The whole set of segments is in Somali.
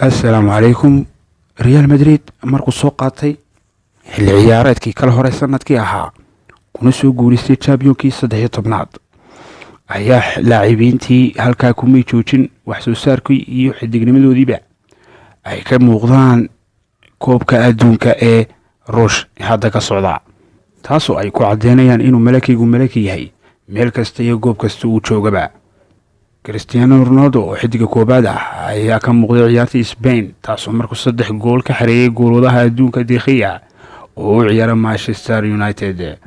السلام عليكم. ريال مدريد markuu soo qaatay xilli ciyaareedkii kala hore sanadkii ahaa kuna soo guuleystay championkii 13aad ayaa laacibiintii halkaa kumay joojin wax soo saarkii iyo xidignimadoodiiba ay ka muuqdaan koobka adduunka ee Ruush hadda ka socda, taasoo ay ku cadeynayaan inuu malaki yahay meel kasta iyo goob kasta uu joogaba. Cristiano Ronaldo oo xidiga koobaad ah ayaa ka muuqday ciyaartii Spain, taasoo markuu 3 gool ka xareeyay gooladaha adduunka Dekhia oo u ciyaaray Manchester United,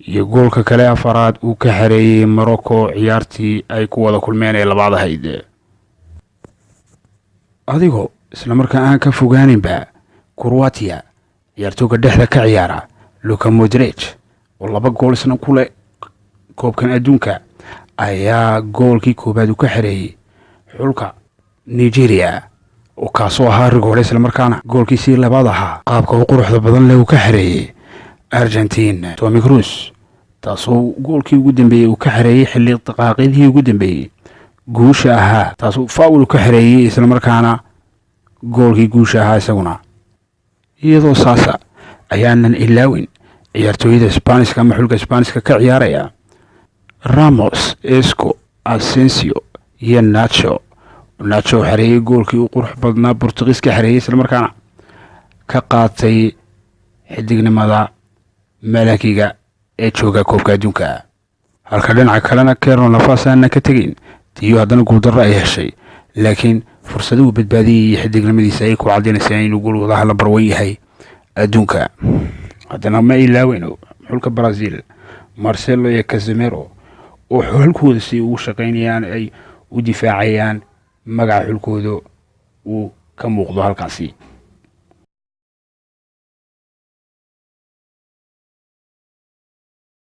iyo goolka kale afaraad uu ka xareeyay Morocco ciyaartii ay ku wada kulmeen ee labaad ahayd. adigoo isla markaa aan ka fogaaninba Croatia ciyaartooyga dhexda ka ciyaara Luka Modric oo 2 gool isna ku leh koobkan adduunka ayaa goolkii koobaad u ka xareeyay xulka Nigeria oo kaasoo ahaa rigoore isla markaana goolkiisii labaad ahaa qaabka ugu quruxda badan leh uu ka xareeyay Argentina Toni Kroos, taasoo goolkii ugu dambeeyay uu ka xareeyay xilli daqiiqadii ugu dambeeyay guusha ahaa, taasoo faul ka xareeyay isla markaana goolkii guusha ahaa isaguna. iyadoo saasa ayaanan ilaawin ciyaartooyda Isbaanishka ama xulka Isbaanishka ka ciyaaraya Ramos, Isco, Asensio iyo Nacho xareeyay goolkii uu qurux badnaa Portugiiska xareeyay isla markaana ka qaatay xidignimada malakiga ee jooga koobka adduunka. halka dhinaca kalena Keylor Navas aan ka tagin tiyo haddana guuldarro ay heshay, laakiin fursadu badbaadiyay xidignimadiisa ay ku cadeynaysaa inuu gool wadaha la barwan yahay adduunka. haddana ma ilaawino xulka Brazil Marcelo iyo Casemiro oo xulkooda si uu shaqeynayaan ay u difaacayaan magaca xulkooda uu ka muuqdo halkaasi.